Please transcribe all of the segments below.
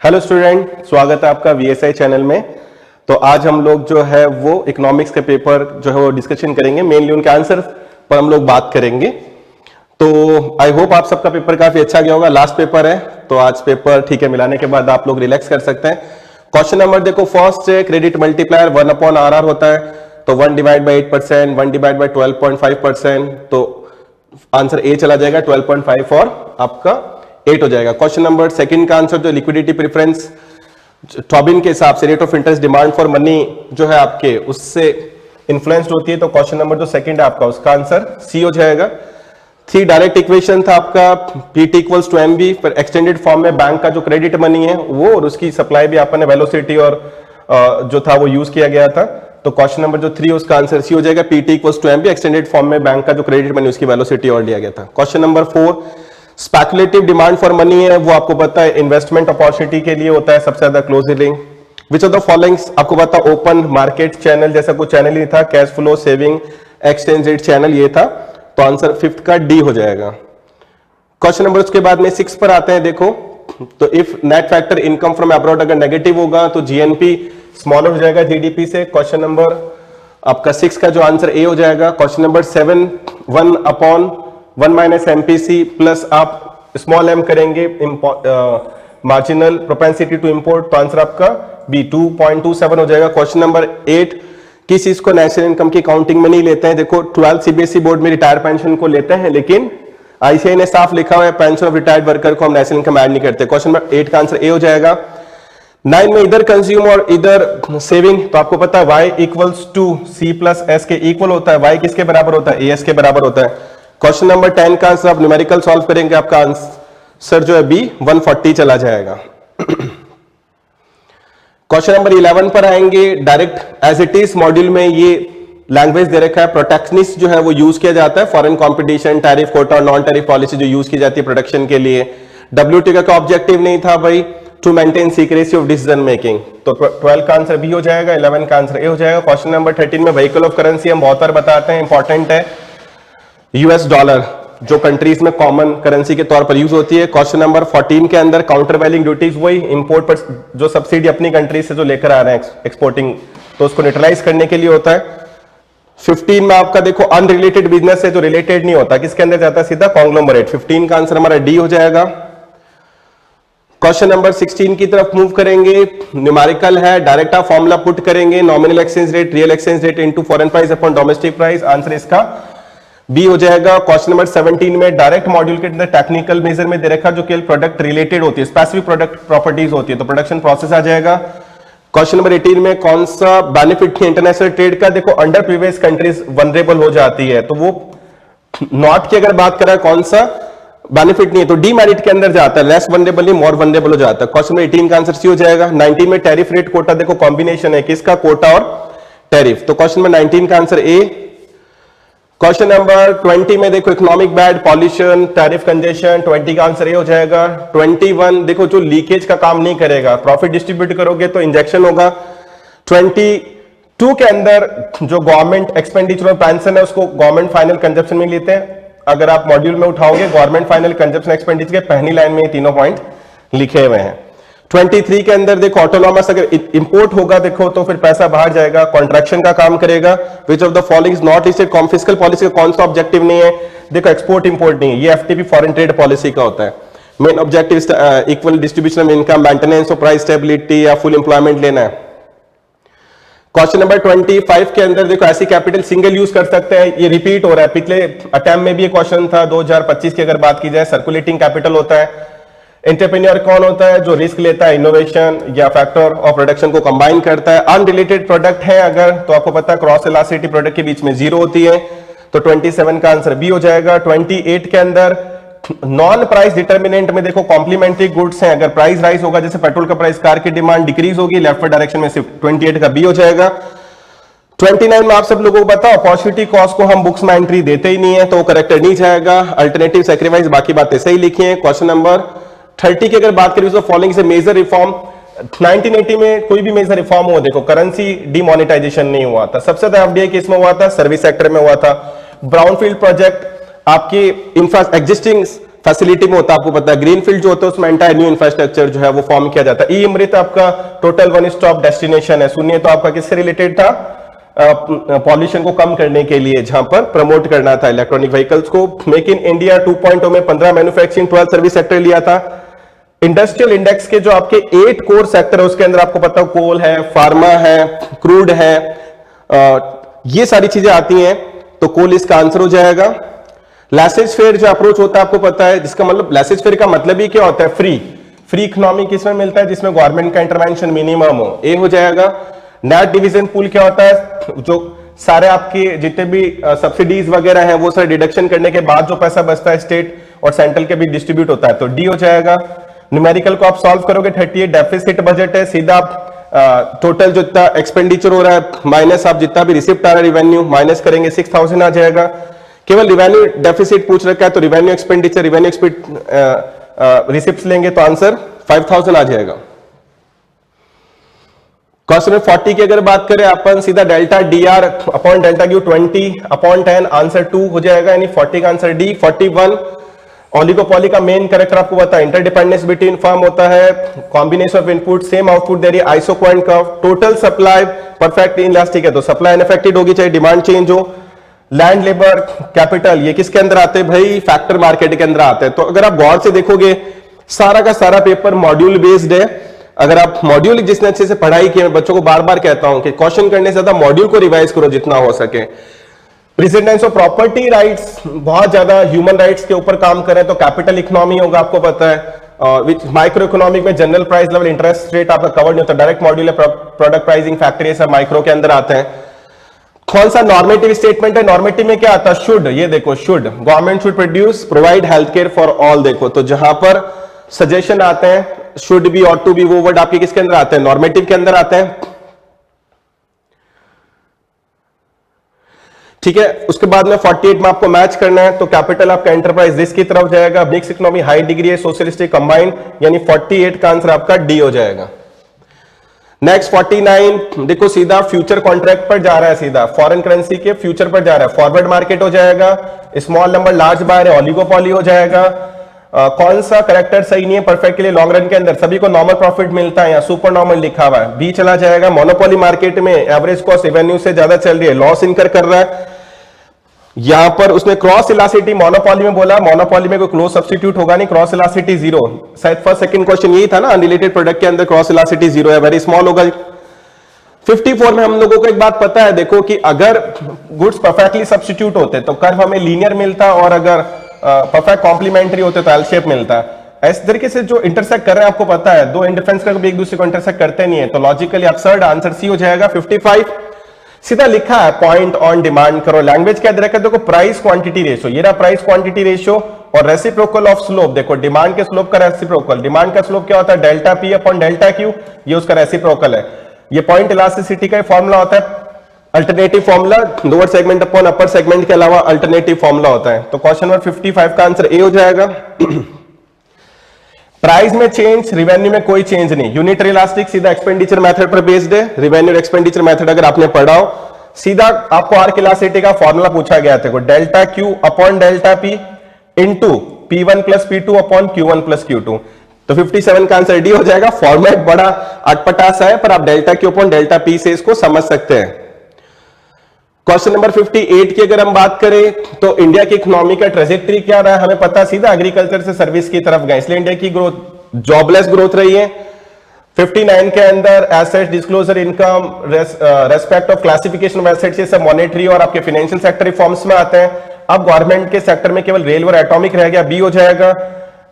Hello student, स्वागत है आपका वीएसआई चैनल में। तो आज हम लोग जो है वो इकोनॉमिक्स के पेपर जो है वो डिस्कशन करेंगे, मेनली उनके आंसर पर हम लोग बात करेंगे। तो आई होप आप सबका पेपर काफी अच्छा गया होगा। लास्ट पेपर है तो आज पेपर ठीक है, मिलाने के बाद आप लोग रिलैक्स कर सकते हैं। क्वेश्चन नंबर देखो, फर्स्ट है क्रेडिट मल्टीप्लायर 1/RR होता है, तो 1 डिवाइड बाई 8%, 1 डिवाइड बाई 12.5%, तो आंसर ए चला जाएगा 12.5 और आपका 8 हो जाएगा। क्वेश्चन नंबर सेकंड का आंसर जो लिक्विडिटी प्रेफरेंस टॉबिन के हिसाब से rate of interest demand for money जो है आपके उससे इन्फ्लुएंस्ड होती है, तो क्वेश्चन नंबर जो सेकंड है आपका उसका आंसर सी हो जाएगा। 3 डायरेक्ट इक्वेशन था आपका, पीटी इक्वल्स टू एमबी, पर एक्सटेंडेड फॉर्म में बैंक का जो क्रेडिट मनी है वो और उसकी सप्लाई भी आपने वेलोसिटी और जो था वो यूज किया गया था, तो क्वेश्चन नंबर जो 3 उसका आंसर सी हो जाएगा। PT equals to MB, extended form में बैंक का जो क्रेडिट मनी उसकी वेलोसिटी और लिया गया था। Question number 4 speculative demand for money है, वो आपको पता है इन्वेस्टमेंट अपॉर्चुनिटी के लिए होता है सबसे ज्यादा closely link. Which of the followings आपको पता है ओपन मार्केट चैनल जैसा कोई चैनल ही था, cash flow saving exchange rate channel ये था, तो आंसर 5th का डी हो जाएगा। क्वेश्चन नंबर उसके बाद में 6 पर आते हैं। देखो, तो if net factor income from abroad अगर नेगेटिव होगा तो जीएनपी स्मॉलर हो जाएगा जीडीपी से। क्वेश्चन नंबर आपका 6 का जो आंसर ए हो जाएगा। Question number 7 1/1 minus MPC plus आप स्मॉल एम करेंगे मार्जिनल प्रोपेंसिटी टू इंपोर्ट, तो आंसर आपका बी 2.27 हो जाएगा। क्वेश्चन नंबर 8 किस चीज को नेशनल इनकम की काउंटिंग में नहीं लेते हैं। देखो 12 सीबीएसई बोर्ड में रिटायर पेंशन को लेते हैं, लेकिन आईसीआई ने साफ लिखा हुआ है पेंशन ऑफ रिटायर्ड वर्कर को हम नेशनल इनकम ऐड नहीं करते। क्वेश्चन नंबर 8 का आंसर ए हो जाएगा। 9 में इधर कंज्यूम और इधर सेविंग, तो आपको पता है y equals to C plus S के इक्वल होता है। y किसके बराबर होता है, एस के बराबर होता है। क्वेश्चन नंबर 10 का आंसर आप न्यूमेरिकल सॉल्व करेंगे, आपका आंसर जो है बी 140 चला जाएगा। क्वेश्चन नंबर 11 पर आएंगे। Direct as it is module में ये लैंग्वेज दे रखा है, प्रोटेक्शनिस्ट जो है वो यूज किया जाता है, फॉरेन कंपटीशन, टैरिफ कोटा और नॉन टैरिफ पॉलिसी जो यूज की जाती है प्रोटेक्शन के लिए। डब्ल्यूटीओ का ऑब्जेक्टिव नहीं था भाई to maintain secrecy of decision making, तो 12 का आंसर बी हो जाएगा, 11 का आंसर ए हो जाएगा। क्वेश्चन नंबर 13 में व्हीकल ऑफ करेंसी हम बहुत बार बताते हैं, इंपॉर्टेंट है, यूएस डॉलर जो कंट्रीज में कॉमन करेंसी के तौर पर यूज होती है। क्वेश्चन नंबर 14 के अंदर काउंटर वैलिंग ड्यूटीज, वही इंपोर्ट पर जो सब्सिडी अपनी कंट्री से जो लेकर आ रहे हैं एक्सपोर्टिंग, तो उसको न्यूट्रलाइज करने के लिए होता है। 15 में आपका देखो अनरिलेटेड बिजनेस है जो रिलेटेड नहीं होता, किसके अंदर जाता है, सीधा कॉन्ग्लोमरेट। 15 का आंसर हमारा डी हो जाएगा। क्वेश्चन नंबर 16 की तरफ मूव करेंगे। न्यूमेरिकल है, डायरेक्ट आप फॉर्मूला पुट करेंगे, nominal exchange rate real exchange rate into foreign price upon domestic price, answer इसका बी हो जाएगा। क्वेश्चन नंबर 17 में डायरेक्ट मॉड्यूल के अंदर टेक्निकल मेजर में दे रखा जो केवल प्रोडक्ट रिलेटेड होती है, स्पेसिफिक प्रोडक्ट प्रॉपर्टीज होती है, तो प्रोडक्शन प्रोसेस आ जाएगा। क्वेश्चन नंबर 18 में कौन सा बेनिफिट है इंटरनेशनल ट्रेड का, देखो अंडर प्रीवियस कंट्रीज वनरेबल हो जाती है, तो वो नॉट की अगर बात करें कौन सा बेनिफिट नहीं है तो डीमेरिट के अंदर जाता है, लेस वनरेबल नहीं मोर वनरेबल हो जाता है। क्वेश्चन नंबर 18 का आंसर सी हो जाएगा। 19 में टैरिफ रेट कोटा, देखो कॉम्बिनेशन है किसका, कोटा और टैरिफ, तो क्वेश्चन नंबर 19 का आंसर ए। क्वेश्चन नंबर 20 में देखो economic bad, pollution, tariff congestion, 20 का आंसर ए हो जाएगा। 21 देखो जो लीकेज का काम नहीं करेगा, प्रॉफिट डिस्ट्रीब्यूट करोगे तो इंजेक्शन होगा। 22 के अंदर जो गवर्नमेंट एक्सपेंडिचर और पेंशन है उसको गवर्नमेंट फाइनल कंजप्शन में लेते हैं, अगर आप मॉड्यूल में उठाओगे गवर्नमेंट फाइनल कंजप्शन एक्सपेंडिचर के पहली लाइन में ये तीनों पॉइंट लिखे हुए हैं। 23 के अंदर देखो ऑटोनॉमस अगर इंपोर्ट होगा देखो तो फिर पैसा बाहर जाएगा, कॉन्ट्रैक्शन का काम करेगा। Which of the following is not listed, fiscal policy का कौन सा ऑब्जेक्टिव नहीं है, देखो एक्सपोर्ट इंपोर्ट नहीं है, ये एफटीपी फॉरेन ट्रेड पॉलिसी का होता है। Main objective equal distribution of income, maintenance of price stability या फुल एम्प्लॉयमेंट लेना है। क्वेश्चन नंबर 25 के अंदर देखो ऐसी कैपिटल सिंगल यूज कर सकते हैं, ये रिपीट हो रहा है, पिछले अटेम्प्ट में भी ये क्वेश्चन था 2025 की अगर बात की जाए। सर्कुलेटिंग कैपिटल होता है, एंटरप्रेन्योर कौन होता है, जो रिस्क लेता है, इनोवेशन या फैक्टर ऑफ प्रोडक्शन को कंबाइन करता है। अनरिलेटेड प्रोडक्ट है अगर तो आपको पता है क्रॉस इलास्टिसिटी प्रोडक्ट के बीच में 0 होती है, तो 27 का आंसर बी हो जाएगा। 28 के अंदर नॉन प्राइस डिटर्मिनेंट में देखो कॉम्प्लीमेंट्री गुड्स हैं, अगर प्राइस राइज होगा जैसे पेट्रोल का प्राइस, कार की डिमांड डिक्रीज होगी, लेफ्टवर्ड डायरेक्शन में सिर्फ 28 का बी हो जाएगा। 29 में आप सब लोगों को बताओ अपॉर्चुनिटी कॉस्ट को हम बुक्स में एंट्री देते ही नहीं है, तो करेक्टर नहीं जाएगा। अल्टरनेटिव सैक्रिफाइस बाकी बातें सही लिखी हैं। क्वेश्चन नंबर 30 की अगर बात करें तो फॉलोइंग से मेजर रिफॉर्म, 1980 में कोई भी मेजर रिफॉर्म हुआ देखो करेंसी डिमोनेटाइजेशन नहीं हुआ था, सबसे ज्यादा एफडीआई केस में हुआ था, सर्विस सेक्टर में हुआ था। ब्राउनफील्ड प्रोजेक्ट आपकी एग्जिस्टिंग फैसिलिटी में होता है, आपको पता है ग्रीन फील्ड जो होता है उसमें एंटायर न्यू इंफ्रास्ट्रक्चर जो है वो फॉर्म किया जाता है। ई अमृत आपका टोटल वन स्टॉप डेस्टिनेशन है। सुनिए तो आपका किससे रिलेटेड था? पॉल्यूशन को कम करने के लिए, जहां पर प्रमोट करना था इलेक्ट्रॉनिक व्हीकल्स को। मेक इन इंडिया 2.0 में 15 मैन्युफैक्चरिंग, 12 सर्विस सेक्टर लिया था। इंडस्ट्रियल इंडेक्स के जो आपके 8 कोर सेक्टर है उसके अंदर आपको पता है कोल है, फार्मा है, क्रूड है, ये सारी चीजें आती हैं, तो कोल इसका आंसर हो जाएगा। लैसेज फेयर जो अप्रोच होता है आपको पता है, जिसका मतलब लैसेज फेयर का मतलब ही क्या होता है? फ्री इकोनॉमी किसमें मिलता है? जिसमें गवर्नमेंट का इंटरवेंशन मिनिमम हो, ए हो जाएगा। नेट डिवीजन पूल क्या होता है? जो सारे आपके जितने भी सब्सिडीज वगैरह हैं वो सारे डिडक्शन करने के बाद जो पैसा बचता है स्टेट और सेंट्रल के भी डिस्ट्रीब्यूट होता है, तो डी हो जाएगा। न्यूमेरिकल को आप सॉल्व करोगे 38 डेफिसिट बजट है, सीधा आप टोटल जो इतना एक्सपेंडिचर हो रहा है माइनस आप जितना भी रिसिप्ट आ रहा है रिवेन्यू माइनस करेंगे 6000 आ जाएगा। केवल रिवेन्यू डेफिसिट पूछ रखा है तो रिवेन्यू एक्सपेंडिचर रिसिप्ट लेंगे तो आंसर 5000 आ जाएगा। क्वेश्चन 40 की अगर बात करें अपन सीधा delta D R upon delta Q 20 upon 10 answer 2 हो जाएगा, यानी 40 का आंसर डी। 41 ओलिगोपॉली का मेन कैरेक्टर आपको पता है, इंटरडिपेंडेंस बिटवीन फर्म होता है, combination of input same output दे रही है, isoquant curve, total supply perfect inelastic है तो सप्लाई अनअफेक्टेड होगी चाहे डिमांड चेंज हो। लैंड लेबर कैपिटल ये किसके अंदर आते हैं भाई? फैक्टर मार्केट के अंदर आते हैं। तो अगर आप गौर से देखोगे सारा का सारा पेपर मॉड्यूल बेस्ड है। अगर आप मॉड्यूल जिसने अच्छे से पढ़ाई की, मैं बच्चों को बार बार कहता हूं कि क्वेश्चन करने से ज्यादा मॉड्यूल को रिवाइज करो जितना हो सके। प्रेसिडेंस ऑफ प्रॉपर्टी राइट्स बहुत ज्यादा ह्यूमन राइट्स के ऊपर काम करें तो कैपिटल इकोनॉमी होगा, आपको पता है। विच माइक्रो इकोनॉमिक में general price level interest rate आपका कवर नहीं होता, डायरेक्ट मॉड्यूल है, प्रोडक्ट प्राइसिंग फैक्टर ये सब माइक्रो के अंदर आते हैं। कौन सा नॉर्मेटिव स्टेटमेंट है? नॉर्मेटिव में क्या आता है? शुड, ये देखो should, government should produce provide health care for all. देखो तो जहां पर सजेशन आते हैं शुड बी और टू बी, वो वर्ड आपके किसके अंदर आते हैं? नॉर्मेटिव के अंदर आते हैं, ठीक है। उसके बाद में 48 में आपको मैच करना है तो कैपिटल आपका एंटरप्राइज रिस्क की तरफ जाएगा, मिक्स इकोनॉमी हाई डिग्री है, सोशलिस्टिक कंबाइंड, यानी 48 का आंसर आपका डी हो जाएगा। नेक्स्ट 49 देखो सीधा फ्यूचर कॉन्ट्रैक्ट पर जा रहा है, सीधा फॉरेन करेंसी के फ्यूचर पर जा रहा है, फॉरवर्ड मार्केट हो जाएगा, स्मॉल नंबर लार्ज बायर है, ओलिगोपॉली हो जाएगा। कौन सा करेक्टर सही नहीं है परफेक्ट के लिए? लॉन्ग रन के अंदर सभी को नॉर्मल प्रॉफिट मिलता है या सुपर नॉर्मल लिखा हुआ है, बी चला जाएगा। मोनोपोली मार्केट में एवरेज कॉस्ट रेवेन्यू से ज्यादा चल रही है, लॉस इनकर कर रहा है। यहां पर उसने क्रॉस इलास्टिसिटी मोनोपोली में बोला, मोनोपोली में कोई क्लोज सब्स्टिट्यूट होगा नहीं, क्रॉस इलास्टिसिटी जीरो। शायद फर्स्ट सेकंड क्वेश्चन यही था ना, अनरिलेटेड प्रोडक्ट के अंदर क्रॉस इलास्टिसिटी जीरो है, वेरी स्मॉल होगा। 54 में हम लोगों को एक बात पता है, देखो कि अगर गुड्स परफेक्टली सब्स्टिट्यूट होते तो कर्व हमें लीनियर मिलता और अगर परफेक्ट कॉम्प्लीमेंट्री होते तो एल शेप मिलता है। इस तरीके से जो इंटरसेक्ट कर रहे हैं आपको पता है, दो इंडिफरेंस का एक दूसरे को इंटरसेक्ट करते नहीं है तो लॉजिकली अब्सर्ड, आंसर सी हो जाएगा। 55 सीधा लिखा है पॉइंट ऑन डिमांड करो, लैंग्वेज क्या दे रखा है? देखो प्राइस क्वांटिटी रेशियो, ये रहा प्राइस क्वांटिटी रेशियो और रेसिप्रोकल ऑफ स्लोप। देखो डिमांड के स्लोप का रेसिप्रोकल, डिमांड का स्लोप क्या होता है? Delta P upon delta Q, ये उसका रेसिप्रोकल है। ये पॉइंट इलास्टिसिटी का फॉर्मूला होता है, alternative formula, lower segment upon upper segment के अलावा अल्टरनेटिव फॉर्मूला होता है। तो क्वेश्चन नंबर 55 का आंसर ए हो जाएगा। प्राइस में चेंज, रिवेन्यू में कोई चेंज नहीं, यूनिटरी इलास्टिक, सीधा एक्सपेंडिचर मेथड पर बेस्ड है। रिवेन्यू एक्सपेंडिचर मेथड अगर आपने पढ़ा हो, सीधा आपको आर्क इलास्टिसिटी का फॉर्मूला पूछा गया था, delta Q upon delta P into P1 plus P2 upon Q1 plus Q2। तो 57 का आंसर डी हो जाएगा। फॉर्मेट बड़ा अटपटा सा है पर आप delta Q upon delta P से इसको समझ सकते हैं। क्वेश्चन नंबर 58 की अगर हम बात करें तो इंडिया की इकोनॉमी का ट्रेजेक्टरी क्या रहा है हमें पता, सीधा एग्रीकल्चर से सर्विस की तरफ गए, इसलिए इंडिया की ग्रोथ जॉबलेस ग्रोथ रही है। 59 के अंदर asset disclosure, income, respect of classification of assets, ये सब मॉनेटरी और आपके फाइनेंशियल सेक्टर रिफॉर्म्स में आते हैं। अब गवर्नमेंट के सेक्टर में केवल रेलवे और एटॉमिक रह गया, बी हो जाएगा।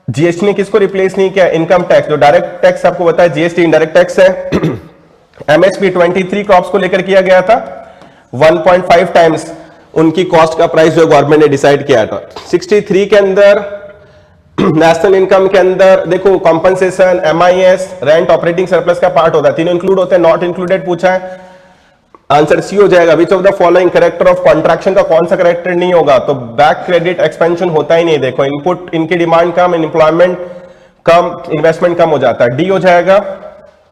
जीएसटी ने किसको रिप्लेस नहीं किया? इनकम टैक्स, जो डायरेक्ट टैक्स आपको बताया, जीएसटी इनडायरेक्ट टैक्स है। एमएसपी 23 क्रॉप्स को लेकर किया गया था, 1.5 टाइम्स उनकी कॉस्ट का प्राइस जो गवर्नमेंट ने डिसाइड किया था। 63 के अंदर नेशनल इनकम के अंदर देखो compensation, MIS, rent, operating surplus का पार्ट होता है, तीनों इंक्लूड होते हैं, नॉट इंक्लूडेड पूछा है, आंसर सी हो जाएगा। Which of the following character of contraction का कौन सा करेक्टर नहीं होगा? तो बैक क्रेडिट एक्सपेंशन होता ही नहीं, देखो इनपुट, इनकी डिमांड कम, एम्प्लॉयमेंट कम, इन्वेस्टमेंट कम हो जाता है, डी हो जाएगा।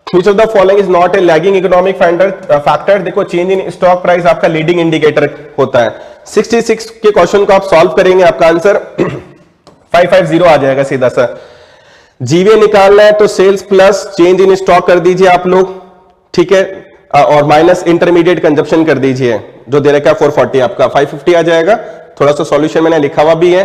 Which of the following is not a lagging economic factor? देखो चेंज इन स्टॉक प्राइस आपका लीडिंग इंडिकेटर होता है। 66 के क्वेश्चन को आप सॉल्व करेंगे, आपका आंसर 550 आ जाएगा सीधा सा। जीवे निकालना है तो sales plus change in stock कर दीजिए आप लोग, ठीक है, और माइनस इंटरमीडिएट कंजप्शन कर दीजिए, जो दे रखा है 440, आपका 550 आ जाएगा। थोड़ा सा सॉल्यूशन मैंने लिखा हुआ भी है।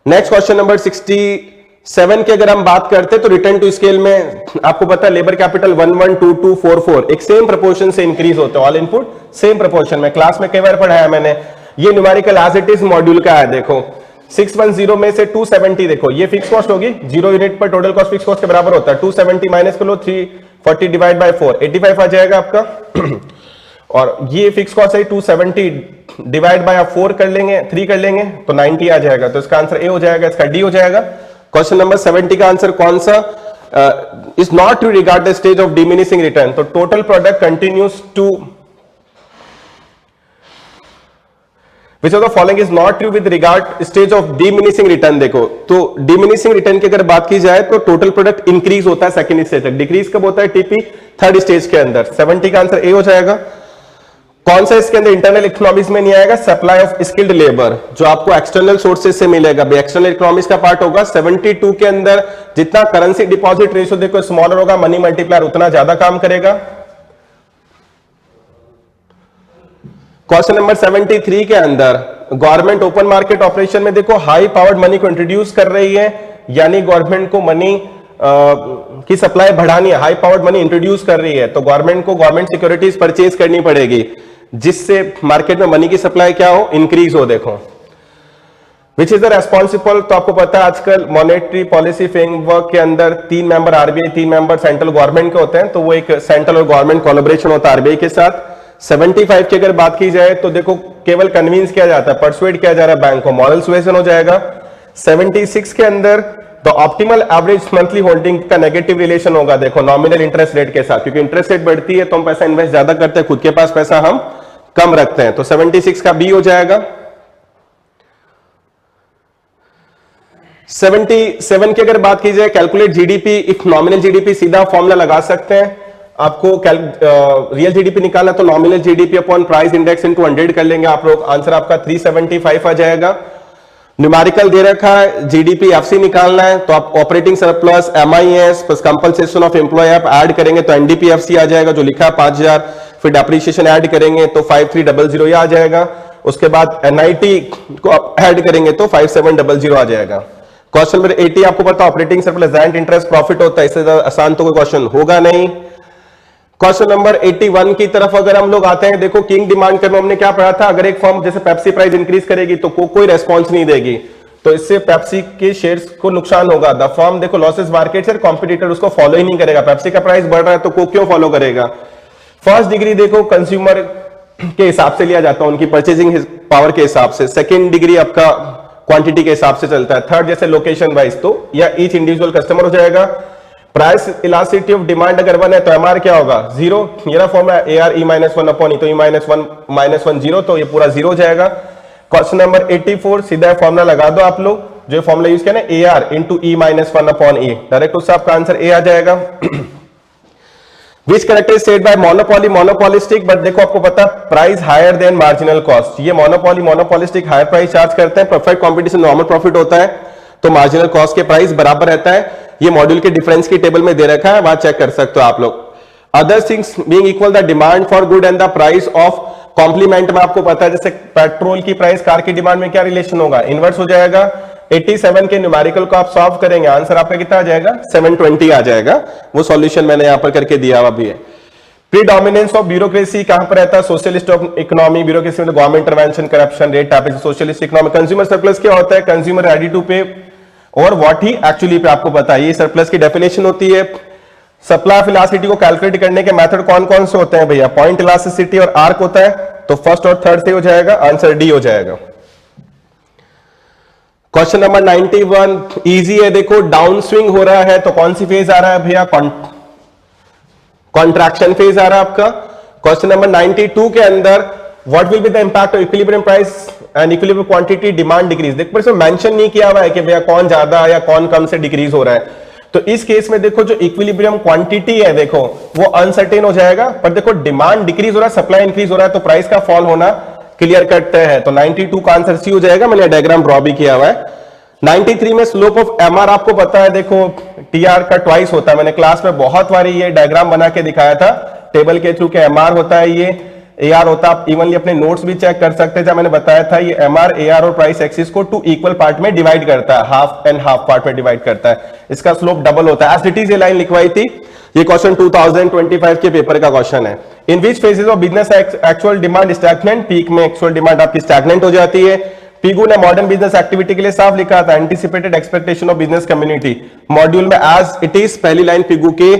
नेक्स्ट क्वेश्चन नंबर 67 की अगर हम बात करते हैं तो रिटर्न टू स्केल में आपको पता है लेबर कैपिटल 112244 एक सेम प्रोपोर्शन से इंक्रीज होते हैं, ऑल इनपुट सेम प्रोपोर्शन में। क्लास में कई बार पढ़ाया मैंने, ये numerical as it is module का है। देखो 610 में से 270, देखो ये फिक्स कॉस्ट होगी, 0 यूनिट पर टोटल कॉस्ट फिक्स कॉस्ट के बराबर होता है। 270 माइनस कर लो 340 डिवाइड बाय 4, 85 आ जाएगा आपका। और ये फिक्स कॉस्ट है 270 डिवाइड बाय 4 कर लेंगे, 3 कर लेंगे तो 90 आ जाएगा। तो इसका आंसर ए हो जाएगा, इसका डी हो जाएगा। क्वेश्चन नंबर 70 का आंसर कौन सा? Is not to regard the stage of diminishing return. तो total product continues to Which of the following is not true with regard stage of diminishing return? देखो तो diminishing return की अगर बात की जाए तो टोटल प्रोडक्ट इंक्रीज होता है सेकंड स्टेज तक, डिक्रीज कब होता है? टीपी थर्ड स्टेज के अंदर। 70 का आंसर ए हो जाएगा। कौन सा इसके अंदर इंटरनल इकोनॉमिक्स में नहीं आएगा? सप्लाई ऑफ स्किल्ड लेबर, जो आपको एक्सटर्नल सोर्सेज से मिलेगा, एक्सटर्नल इकोनॉमिक्स का पार्ट होगा। 72 के अंदर जितना करेंसी डिपॉजिट रेशियो देखो स्मॉलर होगा, मनी मल्टीप्लायर उतना ज्यादा काम करेगा। क्वेश्चन नंबर 73 के अंदर गवर्नमेंट ओपन मार्केट ऑपरेशन में देखो हाई पावर्ड मनी को इंट्रोड्यूस कर रही है, यानी गवर्नमेंट को मनी की सप्लाई बढ़ानी है, हाई पावर्ड मनी इंट्रोड्यूस कर रही है, तो गवर्नमेंट को गवर्नमेंट सिक्योरिटीज परचेज करनी पड़ेगी, जिससे मार्केट में मनी की सप्लाई क्या हो? इंक्रीज हो। देखो विच इज द रेस्पॉन्सिबल, तो आपको पता है आजकल मॉनेटरी पॉलिसी फ्रेमवर्क के अंदर 3 member RBI, 3 member central government के होते हैं, तो वो एक सेंट्रल और गवर्नमेंट कोलैबोरेशन होता है आरबीआई के साथ। 75 की अगर बात की जाए तो देखो केवल कन्विंस किया जाता है, परसुएड किया जा रहा है बैंक को, मॉरल सुएशन हो जाएगा। 76 के अंदर the optimal average monthly holding का नेगेटिव रिलेशन होगा, देखो नॉमिनल इंटरेस्ट रेट के साथ, क्योंकि इंटरेस्ट रेट बढ़ती है तो हम पैसा इन्वेस्ट ज्यादा करते हैं, खुद के पास पैसा हम कम रखते हैं, तो 76 का बी हो जाएगा। 77 की अगर बात की जाए calculate GDP, if nominal GDP, सीधा फॉर्मूला लगा सकते हैं। आपको रियल जीडीपी निकालना तो nominal GDP upon price index into 100 कर लेंगे आप लोग, आंसर आपका 375 आ जाएगा। न्यूमेरिकल दे रखा है, जीडीपी एफसी निकालना है तो आप operating surplus MIS plus compensation of employ आप ऐड करेंगे तो एनडीपीएफसी आ जाएगा, जो लिखा है 5000, फिर डेप्रिसिएशन ऐड करेंगे तो 5300 आ जाएगा। उसके बाद एनआईटी को आप ऐड करेंगे तो 5700 आ जाएगा। क्वेश्चन नंबर 80 आपको पता operating surplus rent interest profit होता है, इससे ज्यादा आसान तो कोई क्वेश्चन होगा नहीं। क्वेश्चन नंबर 81 की तरफ अगर हम लोग आते हैं, देखो किंग डिमांड कर्व में हमने क्या पढ़ा था, अगर एक फर्म जैसे पेप्सी प्राइस इंक्रीज करेगी तो कोई रेस्पॉन्स नहीं देगी, तो इससे पेप्सी के शेयर्स को नुकसान होगा। द फर्म देखो लॉसेस मार्केट से, कॉम्पिटिटर उसको फॉलो ही नहीं करेगा, पेप्सी का प्राइस बढ़ रहा है तो को क्यों फॉलो करेगा। फर्स्ट डिग्री देखो कंज्यूमर के हिसाब से लिया जाता है, उनकी परचेजिंग पावर के हिसाब से। सेकेंड डिग्री आपका क्वांटिटी के हिसाब से चलता है। थर्ड जैसे लोकेशन वाइज, तो या ईच इंडिविजुअल कस्टमर हो जाएगा। प्राइस इलास्टिसिटी ऑफ डिमांड अगर 1 है तो एमआर क्या होगा? 0। ये ना फॉर्मूला AR E-1 अपॉन ई, तो E-1 0, तो ये पूरा 0 हो जाएगा। क्वेश्चन नंबर 84 सीधा फॉर्मूला लगा दो आप लोग, जो फॉर्मूला यूज किया ना AR into E-1 upon E, direct उससे आपका आंसर ए आ जाएगा। Which character is said by monopoly, monopolistic, but देखो आपको पता price higher than marginal cost, ये monopoly monopolistic higher price charge करते हैं, परफेक्ट कॉम्पिटिशन नॉर्मल प्रॉफिट होता है, तो मार्जिनल कॉस्ट के प्राइस बराबर रहता है। ये मॉड्यूल के डिफरेंस की टेबल में दे रखा है, वहां चेक कर सकते हो आप लोग। Other things being equal, the demand for good and the price of complement में आपको पता है, जैसे पेट्रोल की प्राइस कार की डिमांड में क्या रिलेशन होगा? इनवर्स हो जाएगा। 87 के न्यूमेरिकल को आप सॉल्व करेंगे, आंसर आपका कितना आ जाएगा? 720 आ जाएगा। वो सॉल्यूशन मैंने यहां पर करके दिया हुआ भी है। प्रीडोमिनेंस ऑफ ब्यूरोक्रेसी कहां पर रहता है? सोशलिस्ट ऑफ इकोनॉमी, ब्यूरोक्रेसी में government intervention, corruption, red tapism, socialist economy. Consumer surplus क्या होता है? कंज्यूमर रेडी टू पे और व्हाट ही एक्चुअली पे, आपको पता है ये सरप्लस की डेफिनेशन होती है। सप्लाई ऑफ इलास्टिसिटी को कैलकुलेट करने के मेथड कौन कौन से होते हैं भैया? पॉइंट इलास्टिसिटी और आर्क होता है, तो फर्स्ट और थर्ड से हो जाएगा, आंसर डी हो जाएगा। क्वेश्चन नंबर 91 इजी है, देखो डाउन स्विंग हो रहा है तो कौन सी फेज आ रहा है भैया? कॉन्ट्रैक्शन फेज आ रहा है आपका। क्वेश्चन नंबर 92 के अंदर what will be the impact of equilibrium price and equilibrium quantity demand decrease, देखो इसमें मेंशन नहीं किया हुआ है कि भैया कौन ज्यादा या कौन कम से डिक्रीज हो रहा है, तो इस केस में देखो जो इक्विलिब्रियम क्वांटिटी है देखो वो अनसर्टेन हो जाएगा, पर देखो डिमांड डिक्रीज हो रहा है, सप्लाई इंक्रीज हो रहा है, तो प्राइस का फॉल होना क्लियर कट है, तो 92 का आंसर सी हो जाएगा। मैंने डायग्राम ड्रॉ भी किया हुआ है। 93 में स्लोप ऑफ एमआर आपको पता है, देखो टीआर का ट्वाइस होता है। मैंने क्लास में बहुत बारी ये डायग्राम बना के दिखाया था टेबल के थ्रू के एमआर होता है, ये एआर होता है। आप इवनली अपने नोट्स भी चेक कर सकते हैं, जब मैंने बताया था ये एमआर एआर और प्राइस एक्सिस को 2 इक्वल पार्ट में डिवाइड करता है, हाफ एंड हाफ पार्ट में डिवाइड करता है। इसका स्लोप डबल होता है। एज इट इज ये लाइन लिखवाई थी। ये क्वेश्चन 2025 के पेपर का क्वेश्चन है। In which phases of business actual demand stagnant, peak में एक्चुअल डिमांड आपकी स्टैग्नेंट हो जाती है। पीगू ने मॉडर्न बिजनेस एक्टिविटी के लिए साफ लिखा था, anticipated expectation of business community. Module में एज इट इज पहली लाइन पीगू के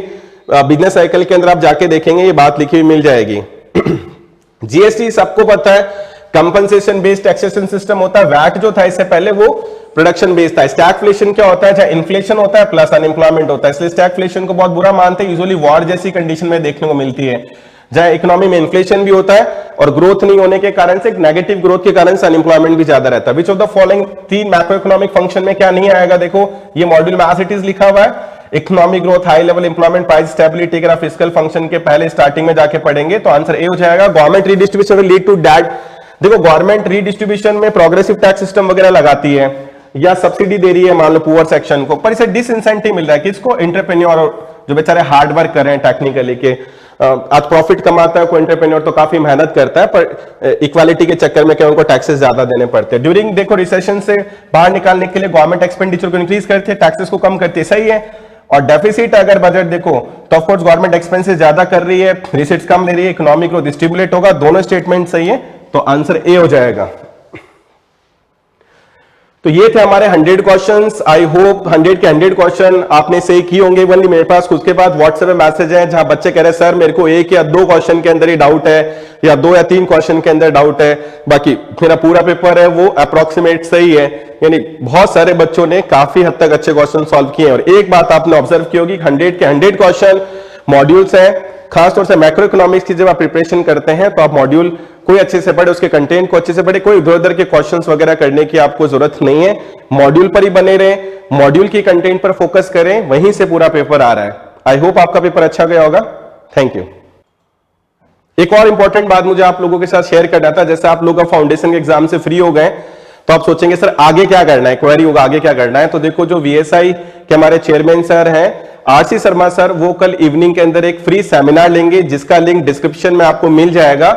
बिजनेस साइकिल के अंदर आप जाके देखेंगे, ये बात लिखी हुई मिल जाएगी। जीएसटी सबको पता है, कंपनसेशन बेस्ड टैक्सेशन सिस्टम होता है। वैट जो था इससे पहले वो प्रोडक्शन बेस्ड था। स्टैगफ्लेशन क्या होता है, जहां इन्फ्लेशन होता है प्लस अनएम्प्लॉयमेंट होता है, इसलिए स्टैगफ्लेशन को बहुत बुरा मानते हैं। यूजुअली वॉर जैसी कंडीशन में देखने को मिलती है, जहां इकोनॉमी में इन्फ्लेशन भी होता है और ग्रोथ नहीं होने के कारण से, एक नेगेटिव ग्रोथ के कारण से अनएम्प्लॉयमेंट भी ज्यादा रहता है। Which of the following 3 macro economic function में क्या नहीं आएगा, देखो ये मॉड्यूल में एज इट इज लिखा हुआ है। Economic growth, high level employment, price stability, अगर आप फिस्कल फंक्शन के पहले स्टार्टिंग में जाके पढ़ेंगे तो आंसर ए हो जाएगा। Government redistribution will lead to that. देखो गवर्नमेंट रीडिस्ट्रीब्यूशन में प्रोग्रेसिव टैक्स सिस्टम वगैरह लगाती है या सब्सिडी दे रही है मान लो पुअर सेक्शन को, पर इसे डिसइंसेंटिव मिल रहा है किसको, एंटरप्रेन्योर जो बेचारे हार्ड वर्क कर रहे हैं टेक्निकली के। आज प्रॉफिट कमाता है कोई एंटरप्रेन्योर तो काफी मेहनत करता है, पर इक्वालिटी के चक्कर में क्या उनको टैक्सेस ज्यादा देने पड़ते हैं। ड्यूरिंग देखो रिसेशन से बाहर निकालने के लिए गवर्नमेंट एक्सपेंडिचर को इंक्रीज करती है, टैक्सेस को कम करती है, सही है। और डेफिसिट अगर बजट देखो तो ऑफ कोर्स गवर्नमेंट एक्सपेंसेस ज्यादा कर रही है, रिसीट्स कम ले रही है, इकोनॉमिक ग्रोथ स्टिमुलेट होगा। दोनों स्टेटमेंट सही है तो आंसर ए हो जाएगा। तो ये थे हमारे 100 क्वेश्चंस। आई होप 100 के 100 क्वेश्चन आपने सही किए होंगे। वनली मेरे पास उसके बाद व्हाट्सएप में मैसेज है जहां बच्चे कह रहे हैं सर मेरे को 1 या 2 क्वेश्चन के अंदर ही डाउट है या 2 या 3 क्वेश्चन के अंदर डाउट है, बाकी मेरा पूरा पेपर है वो अप्रोक्सीमेट सही है। यानी बहुत सारे बच्चों ने काफी हद तक अच्छे क्वेश्चन सॉल्व किए। और एक बात आपने ऑब्जर्व की होगी, 100 के 100 क्वेश्चन मॉड्यूल्स है। खासतौर से मैक्रो इकोनॉमिक्स की जब आप प्रिपरेशन करते हैं तो आप मॉड्यूल कोई अच्छे से पढ़े, उसके कंटेंट को अच्छे से पढ़े, कोई इधर उधर के क्वेश्चंस वगैरह करने की आपको जरूरत नहीं है। मॉड्यूल पर ही बने रहे, मॉड्यूल की कंटेंट पर फोकस करें, वहीं से पूरा पेपर आ रहा है। आई होप आपका पेपर अच्छा गया होगा। Thank you. एक और इंपॉर्टेंट बात मुझे आप लोगों के साथ शेयर करना था, जैसे आप लोग फाउंडेशन के एग्जाम से फ्री हो गए तो आप सोचेंगे सर आगे क्या करना है, क्वेरी होगा आगे क्या करना है। तो देखो जो वीएसआई के हमारे चेयरमैन सर हैं आरसी शर्मा सर, वो कल इवनिंग के अंदर एक फ्री सेमिनार लेंगे जिसका लिंक डिस्क्रिप्शन में आपको मिल जाएगा।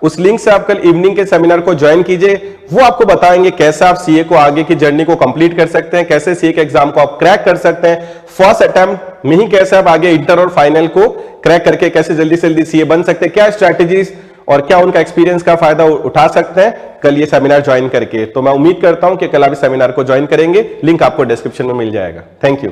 उस लिंक से आप कल इवनिंग के सेमिनार को ज्वाइन कीजिए। वो आपको बताएंगे कैसे आप सीए को आगे की जर्नी को कंप्लीट कर सकते हैं, कैसे सीए के एग्जाम को आप क्रैक कर सकते हैं, फर्स्ट अटेम्प्ट में ही कैसे आप आगे इंटर और फाइनल को क्रैक करके कैसे जल्दी से जल्दी सीए बन सकते हैं, क्या स्ट्रैटेजीज और क्या उनका एक्सपीरियंस का फायदा उठा सकते हैं कल ये सेमिनार ज्वाइन करके। तो मैं उम्मीद करता हूं कि कल आप इस सेमिनार को ज्वाइन करेंगे। लिंक आपको डिस्क्रिप्शन में मिल जाएगा। Thank you.